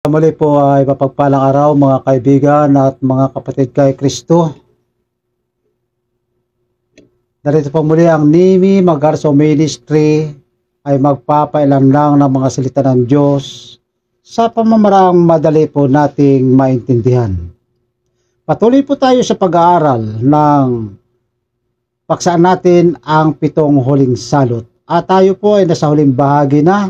Muli po ay mapagpalang araw mga kaibigan at mga kapatid kay Kristo. Narito po muli ang Nimi Magarso Ministry ay magpapailan lang ng mga salita ng Diyos sa pamamaraang madali po nating maintindihan. Patuloy po tayo sa pag-aaral ng paksaan natin ang 7 huling salot. At tayo po ay nasa huling bahagi na,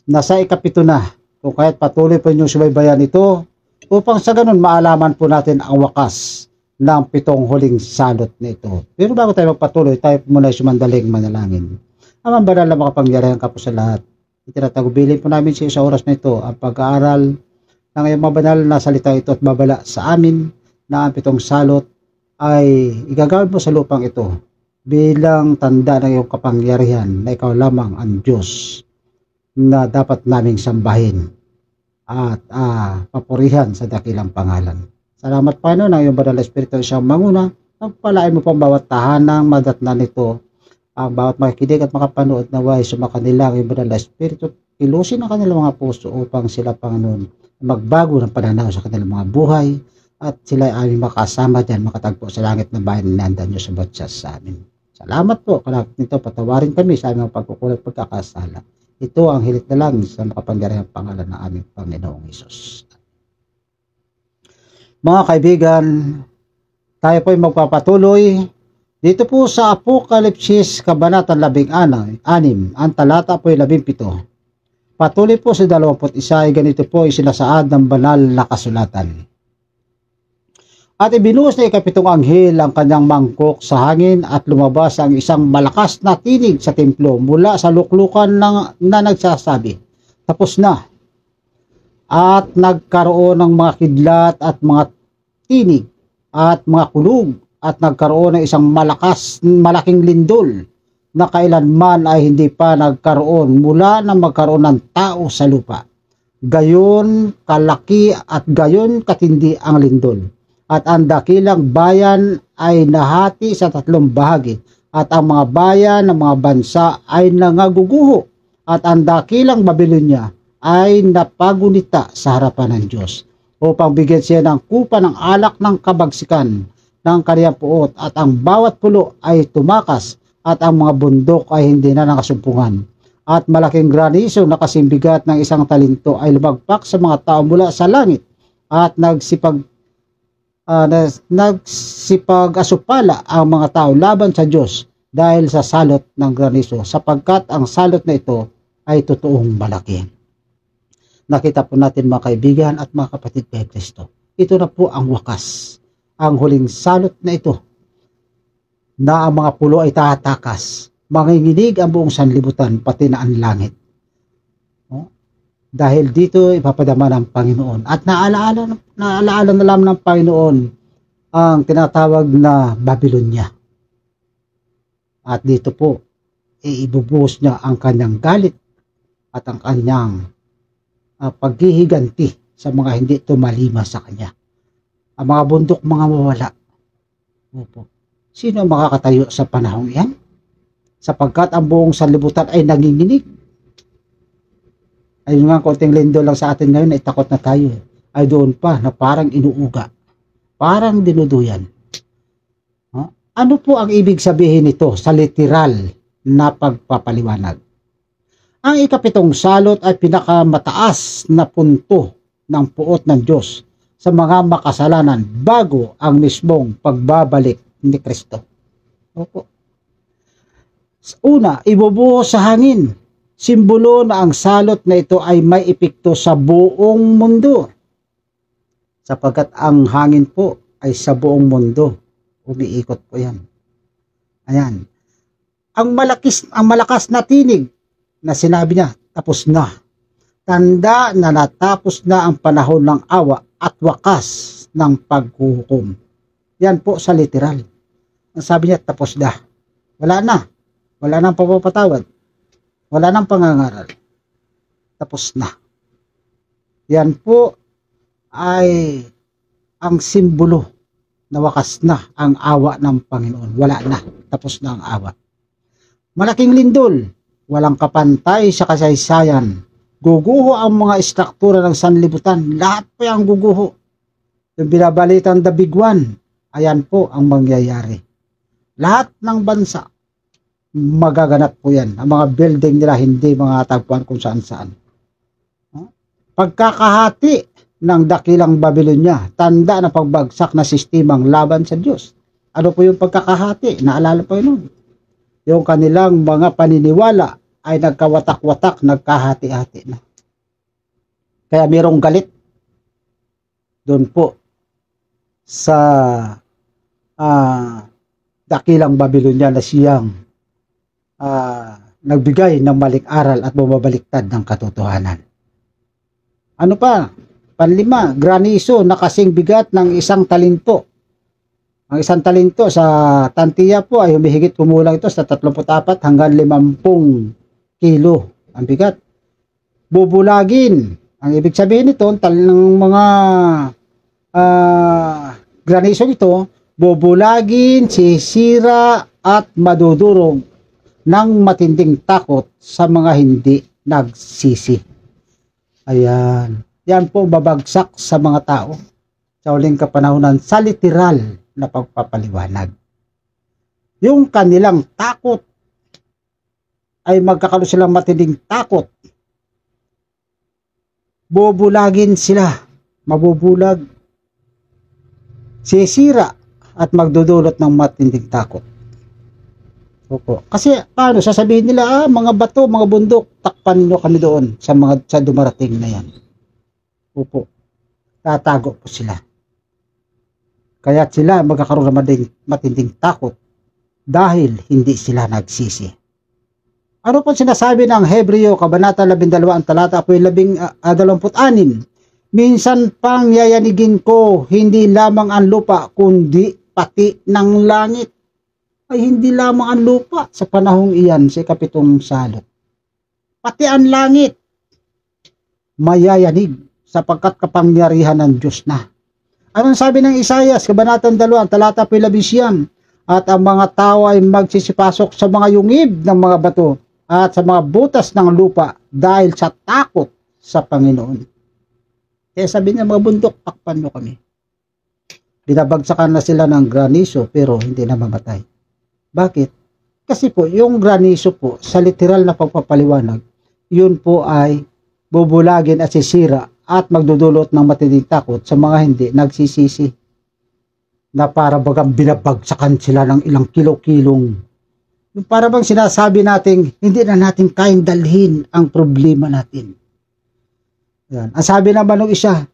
nasa ikapito na. Kung kaya't patuloy po inyong subaybayan ito upang sa ganun maalaman po natin ang wakas ng 7 huling salot na ito. Pero bago tayo magpatuloy, tayo muna sumandaling manalangin. Amang banal na makapangyarihan ka po sa lahat. Itinatagubilin po namin sa oras na ito ang pag-aaral ng iyong mabanal na salita ito at babala sa amin na ang 7 salot ay igagawin mo sa lupang ito bilang tanda ng iyong kapangyarihan na ikaw lamang ang Diyos na dapat naming sambahin at papurihan sa dakilang pangalan. Salamat Panginoon ng iyong banal na Espiritu siyang manguna. Pagpalain mo pang bawat tahanang madatnan nito, ang bawat makikinig at makapanood na way sumakanila ang iyong banal na Espiritu. Ilusin ang kanilang mga puso upang sila Panginoon magbago ng pananaw sa kanilang mga buhay at sila ay aming makasama dyan, makatagpo sa langit na bayan na nandan nyo sa batsas sa amin. Salamat po. Kalapit nito, patawarin kami sa aming pagkukulat pagkakasala. Ito ang hilit na lang sa makapangyarihang pangalan ng aming Panginoong Hesus. Mga kaibigan, tayo po ay magpapatuloy dito po sa Apokalipsis Kabanata 16, ang talata po ay 17. Patuloy po sa 21 ay ganito po ay sinasaad ng banal na kasulatan. At ibinuhos na ikapitong anghel ang kanyang mangkok sa hangin at lumabas ang isang malakas na tinig sa templo mula sa luklukan na nagsasabi, tapos na. At nagkaroon ng mga kidlat at mga tinig at mga kulog at nagkaroon ng isang malaking lindol na kailanman ay hindi pa nagkaroon mula na magkaroon ng tao sa lupa. Gayon kalaki at gayon katindi ang lindol. At ang dakilang bayan ay nahati sa 3 bahagi. At ang mga bayan ng mga bansa ay nangaguguho. At ang dakilang Babylonia ay napagunita sa harapan ng Diyos. Upang bigyan siya ng kupa ng alak ng kabagsikan ng kaniyang puot. At ang bawat pulo ay tumakas. At ang mga bundok ay hindi na nakasumpungan. At malaking granizo na kasimbigat ng 1 talento ay lumagpak sa mga tao mula sa langit. At nagsipag-asupala ang mga tao laban sa Diyos dahil sa salot ng granizo, sapagkat ang salot na ito ay totoong malaki. Nakita po natin mga kaibigan at mga kapatid kay Kristo. Ito na po ang wakas. Ang huling salot na ito na ang mga pulo ay tatakas. Manginginig ang buong sanlibutan pati na ang langit. Dahil dito ipapadama ng Panginoon. At naalaala na lamang ng Panginoon ang tinatawag na Babylonia. At dito po, ibubuhos niya ang kanyang galit at ang kanyang paghihiganti sa mga hindi tumalima sa kanya. Ang mga bundok mga mawala. Opo. Sino makakatayo sa panahong yan? Sapagkat ang buong sanlibutan ay nanginginig. Ayun nga, konting lindol lang sa atin ngayon, ay takot na tayo. Ay doon pa na parang inuuga. Parang dinuduyan. Ano po ang ibig sabihin nito sa literal na pagpapaliwanag? Ang ikapitong salot ay pinakamataas na punto ng puot ng Diyos sa mga makasalanan bago ang mismong pagbabalik ni Kristo. Opo. Una, ibubuhos sa hangin. Simbolo na ang salot na ito ay may epekto sa buong mundo. Sapagkat ang hangin po ay sa buong mundo. Umiikot po yan. Ayan. Ang malakas na tinig na sinabi niya, tapos na. Tanda na natapos na ang panahon ng awa at wakas ng paghuhukom. Yan po sa literal. Ang sabi niya, tapos na. Wala na. Wala nang papapatawad. Wala nang pangangaral. Tapos na. Yan po ay ang simbolo na wakas na ang awa ng Panginoon. Wala na. Tapos na ang awa. Malaking lindol. Walang kapantay sa kasaysayan Guguho ang mga istruktura ng sanlibutan. Lahat po yung guguho. Yung binabalitang the big one, ayan po ang mangyayari. Lahat ng bansa, magaganap po yan. Ang mga building nila, hindi mga tagpuan kung saan-saan. Pagkakahati ng dakilang Babylonia, tanda ng pagbagsak na sistemang laban sa Diyos. Ano po yung pagkakahati? Naalala po yun. Yung kanilang mga paniniwala ay nagkawatak-watak, nagkahati-hati na. Kaya mayroong galit doon po sa dakilang Babylonia na siyang nagbigay ng maling aral at bumabaliktad ng katotohanan. Ano pa? Panlima, graniso na kasing bigat ng isang talento. Ang isang talento sa tantiya po ay humihigit kumulang ito sa 34 hanggang 50 kilo ang bigat. Bubulagin. Ang ibig sabihin nito, ng mga graniso ito, bubulagin, sisira at madudurog ng matinding takot sa mga hindi nagsisi. Ayan. Yan po babagsak sa mga tao sa huling kapanahunan sa literal na pagpapaliwanag. Yung kanilang takot ay magkakaroon silang matinding takot. Bubulagin sila, mabubulag, sisira at magdudulot ng matinding takot. Opo. Kasi paano sasabihin nila, mga bato, mga bundok, takpan niyo kami doon sa dumarating na yan. Opo. Tatago po sila. Kaya sila magkakaroon ng matinding takot dahil hindi sila nagsisi. Ano po sinasabi ng Hebreo, Kabanata 12, ang talata po 26? Minsan pang yayanigin ko, hindi lamang ang lupa, kundi pati ng langit. Ay hindi lamang ang lupa sa panahong iyan, sa ikapitong salot. Pati ang langit, mayayanig sapagkat kapangyarihan ng Diyos na. Anong sabi ng Isaias, Kabanata 2, talata 11? At ang mga tao ay magsisipasok sa mga yungib ng mga bato at sa mga butas ng lupa dahil sa takot sa Panginoon. Kaya sabi niya, mga bundok, takpan nyo kami. Binabagsakan na sila ng graniso pero hindi na mamatay. Bakit? Kasi po, yung graniso po, sa literal na pagpapaliwanag, yun po ay bubulagin at sisira at magdudulot ng matinding takot sa mga hindi nagsisisi. Na para bagang binabagsakan sila ng ilang kilo-kilong. Yung para bang sinasabi natin, hindi na natin kayang dalhin ang problema natin. Yan. Ang sabi naman ng isa,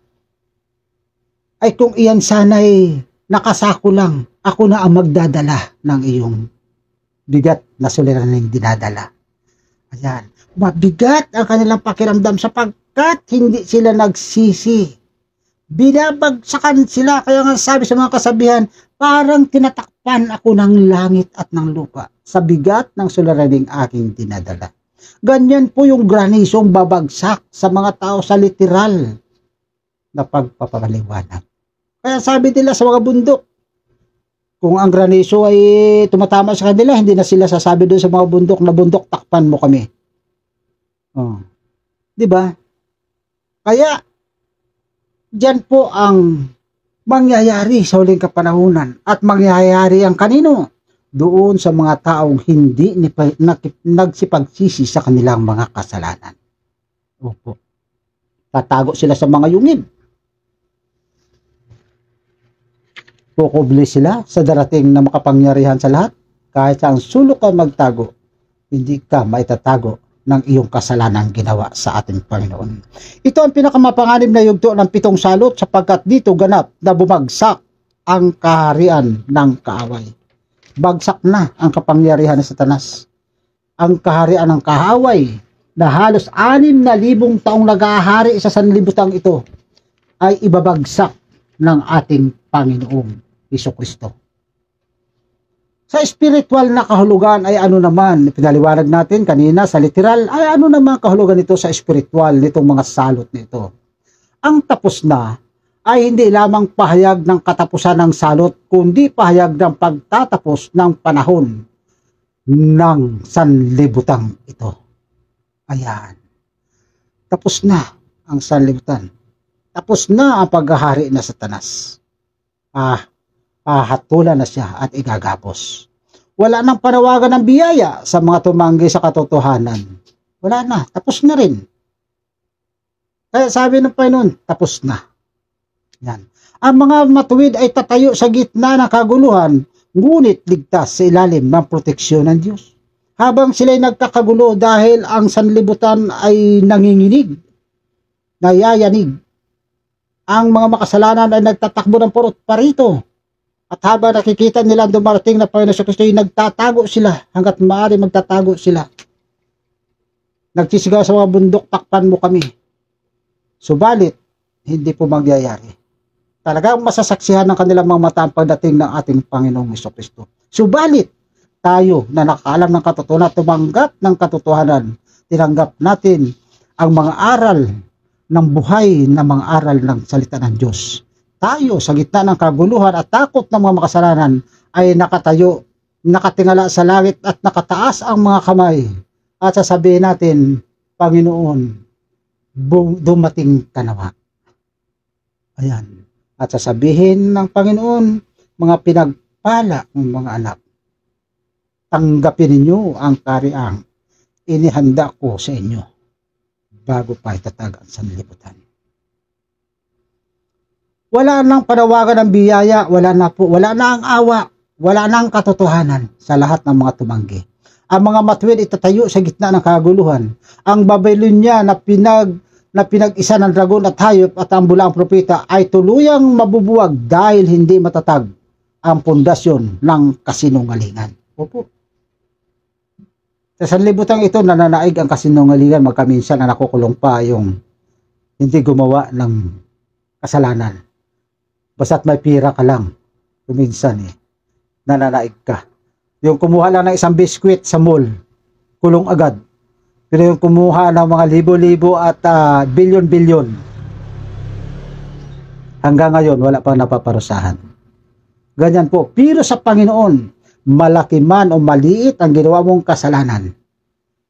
ay kung iyan sana'y nakasako lang, ako na ang magdadala ng iyong bigat na suliraning dinadala. Ayan. Mabigat ang kanilang pakiramdam sapagkat hindi sila nagsisi. Binabagsakan sila, kaya nga sabi sa mga kasabihan, parang tinatakpan ako ng langit at ng lupa sa bigat ng suliraning aking dinadala. Ganyan po yung granisong babagsak sa mga tao sa literal na pagpapaliwanag. Kaya sabi nila sa mga bundok, kung ang graniso ay tumatama sa kanila, hindi na sila sasabi doon sa mga bundok na bundok, takpan mo kami. Oh. Diba? Kaya, diyan po ang mangyayari sa huling kapanahunan at mangyayari ang kanino? Doon sa mga taong hindi nagsipagsisi sa kanilang mga kasalanan. Opo. Tatago sila sa mga yungib. Kukubli sila sa darating na makapangyarihan sa lahat. Kahit sa ang sulok ka magtago, hindi ka maitatago ng iyong kasalanan ginawa sa ating Panginoon. Ito ang pinakamapanganib na yugto ng 7 salot sapagkat dito ganap na bumagsak ang kaharian ng kaaway. Bagsak na ang kapangyarihan ng Satanas. Ang kaharian ng kaaway na halos 6,000 taong nag-ahari sa sanlibutan ito ay ibabagsak ng ating Panginoong Hesukristo. Sa spiritual na kahulugan ay ano naman, pinaliwanag natin kanina sa literal, ay ano naman kahulugan nito sa spiritual nitong mga salot nito. Ang tapos na ay hindi lamang pahayag ng katapusan ng salot, kundi pahayag ng pagtatapos ng panahon ng sanlibutan ito. Ayan. Tapos na ang sanlibutan. Tapos na ang paghahari na Satanas. Hatulan na siya at igagapos. Wala nang panawagan ng biyaya sa mga tumanggi sa katotohanan. Wala na, tapos na rin. Kaya sabi ng Panginoon, tapos na. Yan. Ang mga matuwid ay tatayo sa gitna ng kaguluhan, ngunit ligtas sa ilalim ng proteksyon ng Diyos. Habang sila'y nagkakagulo dahil ang sanlibutan ay nanginginig, nayayanig. Ang mga makasalanan ay nagtatakbo ng purot parito. At habang nakikita nila dumarating na Panginoon sa Kristo, nagtatago sila hanggat maaari magtatago sila. Nagsisigaw sa mga bundok, takpan mo kami. Subalit, hindi po magyayari. Talagang masasaksihan ng kanilang mga mata ang pagdating ng ating Panginoong Kristo. Subalit, tayo na nakaalam ng katotohanan, tumanggap ng katotohanan, tinanggap natin ang mga aral ng buhay na mga aral ng salita ng Diyos. Tayo sa gitna ng kaguluhan at takot ng mga makasalanan ay nakatayo, nakatingala sa langit at nakataas ang mga kamay at sasabihin natin, Panginoon, dumating ka nawa. Ayan. At sasabihin ng Panginoon, mga pinagpala ng mga anak, tanggapin ninyo ang kariang inihanda ko sa inyo bago pa itatag ang sanlibutan. Wala nang panawagan ng biyaya, wala na ang awa, wala na ang katotohanan sa lahat ng mga tumanggi. Ang mga matuwid itatayo sa gitna ng kaguluhan. Ang Babylonia na pinag-isa ng dragon at hayop at ang bulaang propeta ay tuluyang mabubuwag dahil hindi matatag ang pundasyon ng kasinungalingan. Opo. Sa sanlibutan ito, nananaig ang kasinungalingan, magkaminsan na nakukulong pa yung hindi gumawa ng kasalanan. Basta't may pira ka lang, kuminsan nananaig ka. Yung kumuha lang ng isang biskwit sa mall, kulong agad. Pero yung kumuha ng mga libo-libo at bilyon-bilyon, hanggang ngayon wala pang napaparusahan. Ganyan po. Pero sa Panginoon, malaki man o maliit ang ginawa mong kasalanan,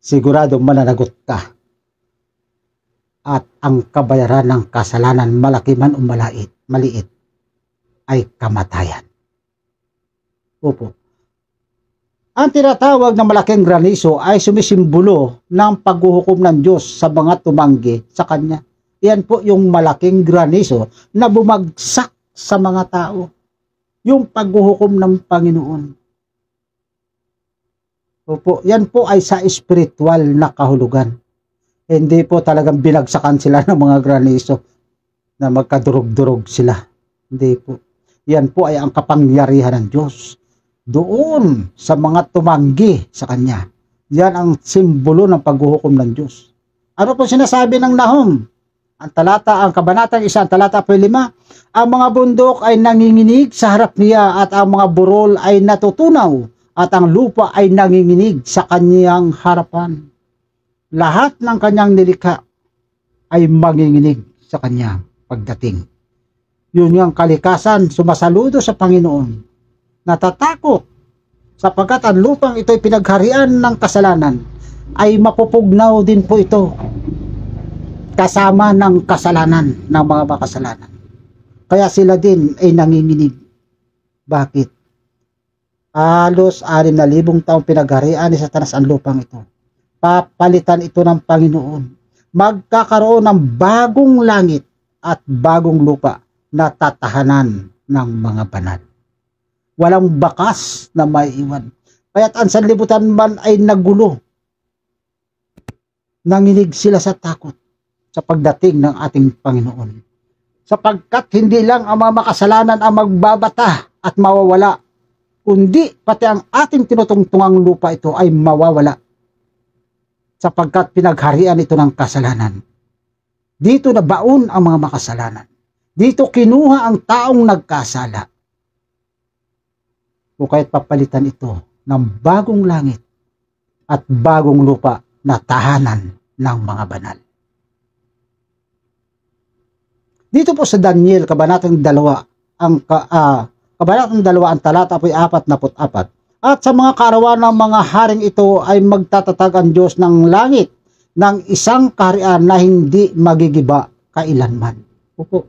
siguradong mananagot ka. At ang kabayaran ng kasalanan, malaki man o maliit, ay kamatayan. Opo. Ang tinatawag na malaking granizo ay sumisimbolo ng paghuhukom ng Diyos sa mga tumanggi sa Kanya. Yan po yung malaking granizo na bumagsak sa mga tao. Yung paghuhukom ng Panginoon. Opo, yan po ay sa spiritual na kahulugan. Hindi po talagang binagsakan sila ng mga granizo na magkadurog-durog sila. Hindi po. Yan po ay ang kapangyarihan ng Diyos doon sa mga tumanggi sa Kanya. Yan ang simbolo ng paghuhukom ng Diyos. Ano po sinasabi ng Nahum? Ang kabanatang 1, talata 5, ang mga bundok ay nanginginig sa harap niya at ang mga burol ay natutunaw at ang lupa ay nanginginig sa kanyang harapan. Lahat ng kanyang nilikha ay manginginig sa kanyang pagdating. Yun yung kalikasan, sumasaludo sa Panginoon. Natatakot sapagkat ang lupang ito'y pinagharian ng kasalanan, ay mapupugnaw din po ito kasama ng kasalanan ng mga makasalanan. Kaya sila din ay nanginginig. Bakit? Halos 6,000 taong pinagharian ni Satanas ang lupang ito. Papalitan ito ng Panginoon. Magkakaroon ng bagong langit at bagong lupa na tatahanan ng mga banal. Walang bakas na maiiwan. Kaya't ang sanlibutan man ay nagulo. Nanginig sila sa takot sa pagdating ng ating Panginoon. Sapagkat hindi lang ang mga makasalanan ang magbabata at mawawala, kundi pati ang ating tinutungtungang lupa ito ay mawawala. Sapagkat pinagharian ito ng kasalanan. Dito nabaon ang mga makasalanan. Dito kinuha ang taong nagkasala. O kahit papalitan ito ng bagong langit at bagong lupa na tahanan ng mga banal. Dito po sa Daniel, kabanatang 2, kabanatang 2, ang talata po ay 44. At sa mga kaarawan ng mga haring ito ay magtatatag ang Diyos ng langit ng isang kaharian na hindi magigiba kailanman. Opo.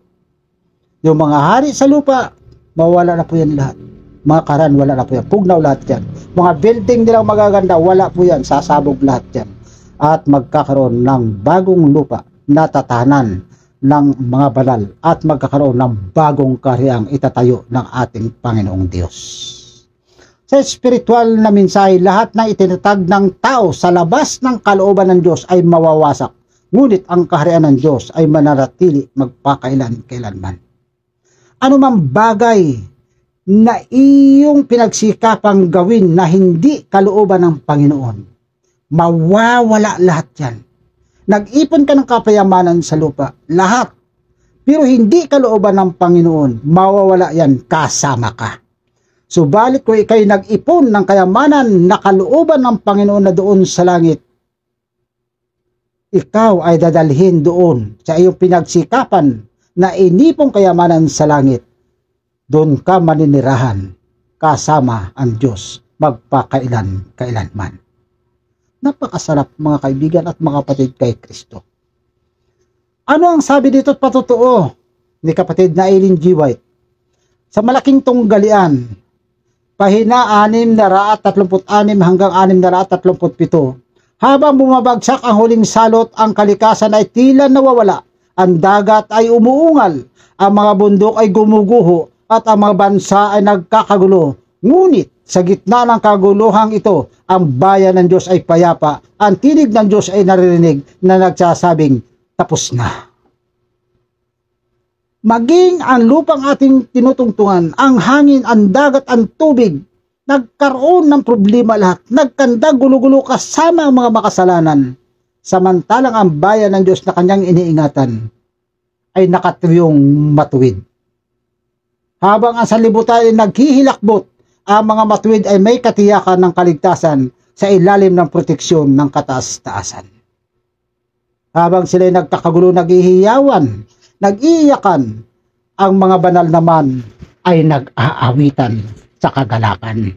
Yung mga hari sa lupa, mawala na po yan lahat. Mga kaharian, wala na po yan. Pugnaw lahat yan. Mga building nilang magaganda, wala po yan. Sasabog lahat yan. At magkakaroon ng bagong lupa na tatahanan ng mga banal at magkakaroon ng bagong kahariang itatayo ng ating Panginoong Diyos. Sa spiritual na mensahe, lahat ng itinatag ng tao sa labas ng kalooban ng Diyos ay mawawasak. Ngunit ang kaharian ng Diyos ay mananatili magpakailan-kailanman. Ano mang bagay na iyong pinagsikapang gawin na hindi kalooban ng Panginoon, mawawala lahat yan. Nag-ipon ka ng kapayamanan sa lupa, lahat. Pero hindi kalooban ng Panginoon, mawawala yan, kasama ka. Subalit kung ikay nag-ipon ng kayamanan na kalooban ng Panginoon na doon sa langit, ikaw ay dadalhin doon sa iyong pinagsikapan na inipong kayamanan sa langit. Doon ka maninirahan kasama ang Diyos magpakailan-kailanman. Napakasarap mga kaibigan at mga kapatid kay Kristo. Ano ang sabi dito at patotoo ni kapatid na Ellen G. White? Sa malaking tunggalian, pahina 636 hanggang 637, habang bumabagsak ang huling salot, ang kalikasan ay tila nawawala, ang dagat ay umuungal, ang mga bundok ay gumuguho, at ang mga bansa ay nagkakagulo. Ngunit sa gitna ng kaguluhang ito, ang bayan ng Diyos ay payapa, ang tinig ng Diyos ay naririnig na nagsasabing, tapos na. Maging ang lupang ating tinutungtungan, ang hangin, ang dagat, ang tubig, nagkaroon ng problema lahat. Nagkanda gulo-gulo kasama ang mga makasalanan. Samantalang ang bayan ng Diyos na kanyang iniingatan ay nakatuyong matuwid. Habang ang sanlibutan ay naghihilakbot, ang mga matuwid ay may katiyakan ng kaligtasan sa ilalim ng proteksyon ng kataas-taasan. Habang sila ay nagkakagulo, naghihiyawan, nag-iiyakan, ang mga banal naman ay nag-aawitan sa kagalakan.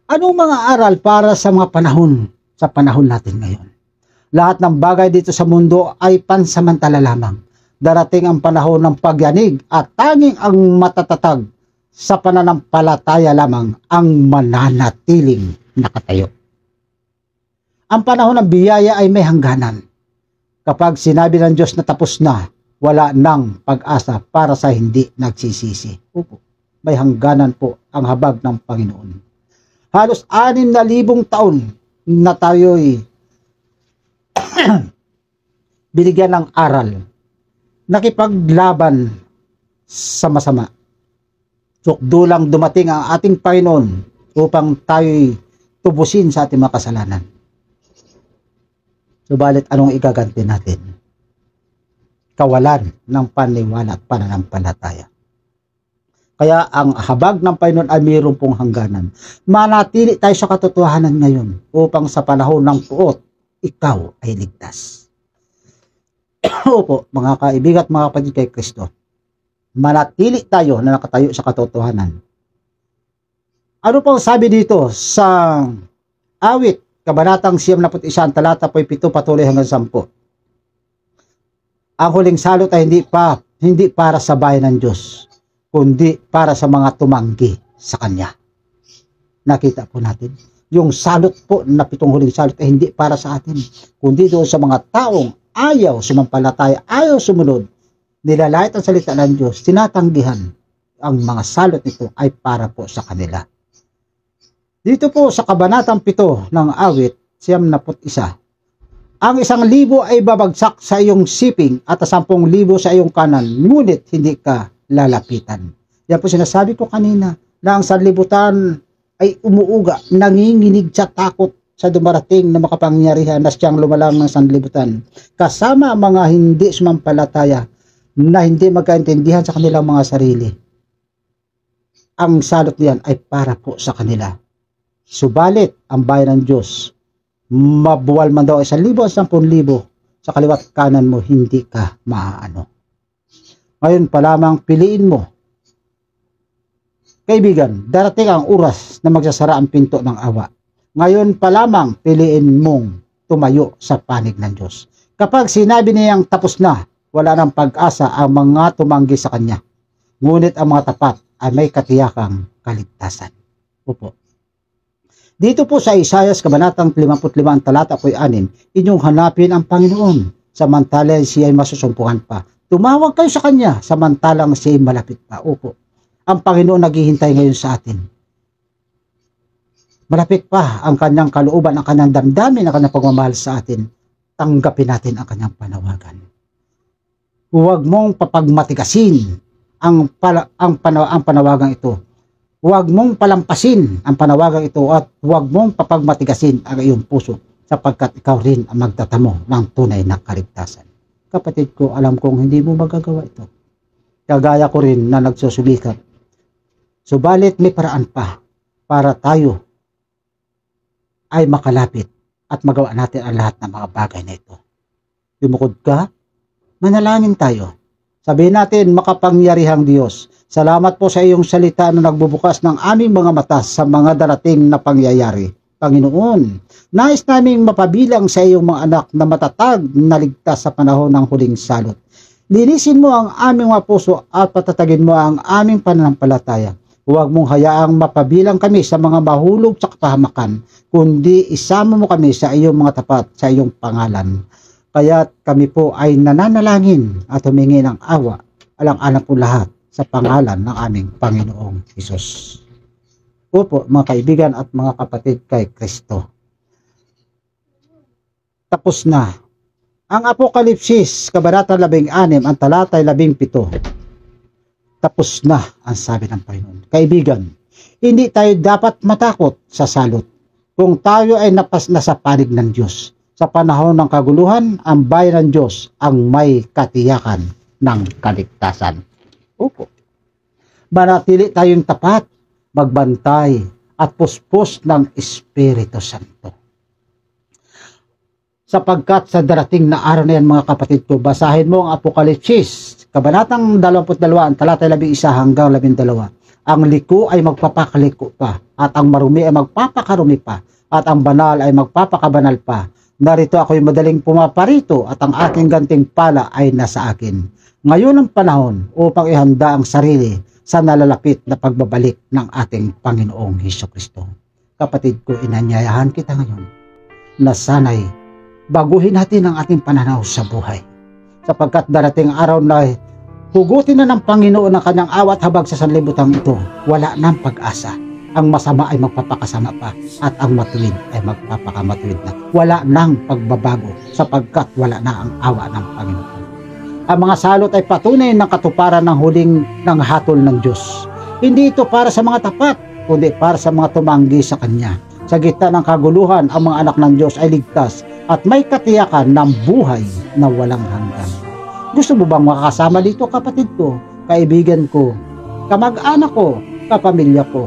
Anong mga aral para sa mga panahon, sa panahon natin ngayon? Lahat ng bagay dito sa mundo ay pansamantala lamang. Darating ang panahon ng pagyanig at tanging ang matatatag sa pananampalataya lamang ang mananatiling nakatayo. Ang panahon ng biyaya ay may hangganan. Kapag sinabi ng Diyos na tapos na, wala nang pag-asa para sa hindi nagsisisi. Opo, may hangganan po ang habag ng Panginoon. Halos 6,000 taon na tayo'y binigyan ng aral, nakipaglaban sa masama. Sukdulang dumating ang ating Panginoon upang tayo'y tubusin sa ating mga kasalanan. Subalit anong igaganti natin? Kawalan ng paniwala at pananampalataya. Kaya ang habag ng Panginoon ay mayroon pong hangganan. Manatili tayo sa katotohanan ngayon upang sa panahon ng puot, ikaw ay ligtas. Opo, mga kaibigan at mga kapatid kay Kristo, manatili tayo na nakatayo sa katotohanan. Ano pong sabi dito sa awit, Kabanatang 91, talata 7, patuloy hanggang 10. Ang huling salot ay hindi para sa bayan ng Diyos, kundi para sa mga tumanggi sa Kanya. Nakita po natin, yung salot po na 7 huling salot ay hindi para sa atin, kundi doon sa mga taong ayaw sumampalataya, ayaw sumunod, nilalait ang salita ng Diyos, tinatanggihan. Ang mga salot nito ay para po sa kanila. Dito po sa Kabanatang 7 ng awit, 91, ang 1,000 ay babagsak sa iyong siping at 10,000 sa iyong kanan, ngunit hindi ka lalapitan. Yan po sinasabi ko kanina, na ang sanlibutan ay umuuga, nanginginig sa takot sa dumarating na makapangyarihan na siyang lumalang ng sanlibutan. Kasama ang mga hindi sumampalataya na hindi magkaintindihan sa kanilang mga sarili. Ang salot niyan ay para po sa kanila. Subalit, ang bayan ng Diyos, mabuwal man daw 1,000 o 10,000, sa kaliwat kanan mo, hindi ka maaano. Ngayon pa lamang, piliin mo. Kaibigan, darating ang oras na magsasara ang pinto ng awa. Ngayon pa lamang, piliin mong tumayo sa panig ng Diyos. Kapag sinabi niyang tapos na, wala nang pag-asa ang mga tumanggi sa Kanya. Ngunit ang mga tapat ay may katiyakang kaligtasan. Opo. Dito po sa Isaias kabanatang 55 ang talata po 6, inyong hanapin ang Panginoon, samantalang siya ay masusumpungan pa. Tumawag kayo sa Kanya, samantalang siya ay malapit pa. Opo. Ang Panginoon naghihintay ngayon sa atin. Malapit pa ang Kanyang kalooban, ang Kanyang damdamin, ang Kanyang pagmamahal sa atin. Tanggapin natin ang Kanyang panawagan. Huwag mong papagmatigasin ang panawagang ito. Huwag mong palampasin ang panawagang ito at huwag mong papagmatigasin ang iyong puso sapagkat ikaw rin ang magtatamo ng tunay na kaligtasan. Kapatid ko, alam kong hindi mo magagawa ito. Kagaya ko rin na nagsusulikat. Subalit may paraan pa para tayo ay makalapit at magawa natin ang lahat ng mga bagay na ito. Lumukod ka, manalangin tayo. Sabihin natin, makapangyarihang Diyos, salamat po sa iyong salita na nagbubukas ng aming mga mata sa mga darating na pangyayari. Panginoon, nais naming mapabilang sa iyong mga anak na matatag na ligtas sa panahon ng huling salot. Linisin mo ang aming mga puso at patatagin mo ang aming pananampalataya. Huwag mong hayaang mapabilang kami sa mga mahulog sa kapahamakan, kundi isama mo kami sa iyong mga tapat, sa iyong pangalan. Kaya kami po ay nananalangin at humingi ng awa, alang-alang po lahat sa pangalan ng aming Panginoong Hesus. Opo, mga kaibigan at mga kapatid kay Kristo. Tapos na. Ang Apokalipsis, kabanata 16, ang talata 17. Tapos na ang sabi ng Panginoon. Kaibigan, hindi tayo dapat matakot sa salot kung tayo ay nasa panig ng Diyos. Sa panahon ng kaguluhan, ang bayan ng Diyos ang may katiyakan ng kaligtasan. Opo. Manatili tayong tapat, magbantay, at puspos ng Espiritu Santo. Sapagkat sa darating na araw na yan, mga kapatid ko, basahin mo ang Apokalipsis, kabanatang 22, ang talata 11 hanggang 12. Ang liko ay magpapakaliko pa, at ang marumi ay magpapakarumi pa, at ang banal ay magpapakabanal pa. Narito ako'y madaling pumaparito at ang aking ganting pala ay nasa akin. Ngayon ang panahon upang ihanda ang sarili sa nalalapit na pagbabalik ng ating Panginoong Hesukristo. Kapatid ko, inanyayahan kita ngayon na sana'y baguhin natin ang ating pananaw sa buhay. Sapagkat darating araw na hugutin na ng Panginoon ang kanyang awat habag sa sanlibutan ito, wala nang pag-asa. Ang masama ay magpapakasama pa at ang matuwid ay magpapakamatuwid na. Wala nang pagbabago sapagkat wala na ang awa ng Panginoon. Ang mga salot ay patunay ng katuparan ng huling ng hatol ng Diyos. Hindi ito para sa mga tapat, kundi para sa mga tumanggi sa Kanya. Sa gitna ng kaguluhan, ang mga anak ng Diyos ay ligtas at may katiyakan ng buhay na walang hanggan. Gusto mo bang makakasama dito, kapatid ko, kaibigan ko, kamag-anak ko, kapamilya ko?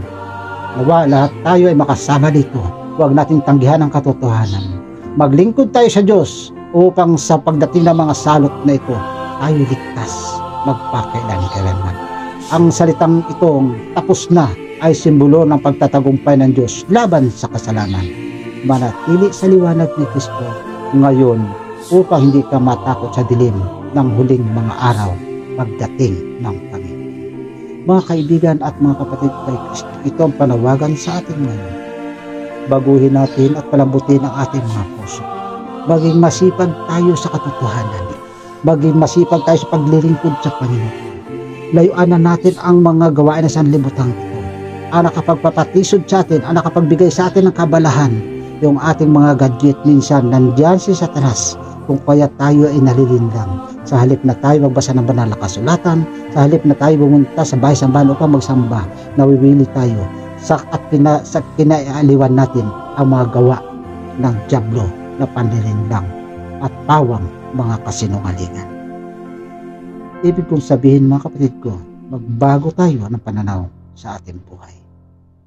Nawa lahat tayo ay makasama dito. Huwag nating tanggihan ang katotohanan. Maglingkod tayo sa Diyos upang sa pagdating ng mga salot na ito, tayo ligtas magpakailan-kailanman. Ang salitang itong tapos na ay simbolo ng pagtatagumpay ng Diyos laban sa kasalanan. Manatili sa liwanag ni Kristo ngayon upang hindi ka matakot sa dilim ng huling mga araw pagdating ng Panginoon. Mga kaibigan at mga kapatid kay Kristo, ito ang panawagan sa atin ngayon. Baguhin natin at palambutin ang ating mga puso. Maging masipag tayo sa katotohanan. Maging masipag tayo sa paglilingkod sa Panginoon. Layuan na natin ang mga gawain na sanlibutan ito. Ang nakapagpapatisod sa atin, ang nakapagbigay sa atin ng kabalahan, yung ating mga gadget minsan, nandiyan si Satanas, kung kaya tayo ay nalilinlang. Sa halip na tayo magbasa ng banal na kasulatan, sa halip na tayo bumunta sa bahay-sambahan upang magsamba, nawiwili tayo sa kinaialiwan natin ang mga gawa ng dyablo na panlilinlang at pawang mga kasinungalingan. Ibig kong sabihin, mga kapatid ko, magbago tayo ng pananaw sa ating buhay.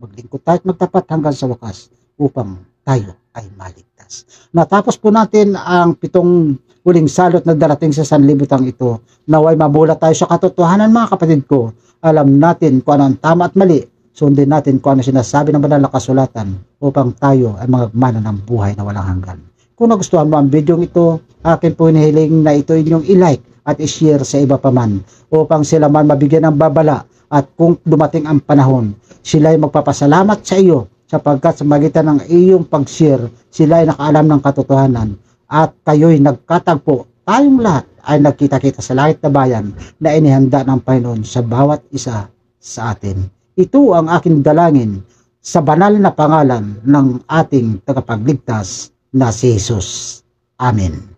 Maglingkod tayo at magtapat hanggang sa wakas upang tayo ay maligtas. Natapos po natin ang 7 huling salot na darating sa sanlibutan ito. Naway mabulat tayo sa katotohanan, mga kapatid ko. Alam natin kung ano ang tama at mali. Sundin natin kung ano sinasabi ng banal na kasulatan upang tayo ay magmana ng buhay na walang hanggan. Kung nagustuhan mo ang video ito, akin po hinihiling na ito inyong i-like at i-share sa iba pa man upang sila man mabigyan ng babala at kung dumating ang panahon, sila ay magpapasalamat sa iyo sapagkat sa magitan ng iyong pag-share, sila ay nakaalam ng katotohanan at kayo'y nagkatagpo. Tayong lahat ay nagkita-kita sa langit na bayan na inihanda ng Panginoon sa bawat isa sa atin. Ito ang aking dalangin sa banal na pangalan ng ating tagapagligtas na si Jesus. Amen.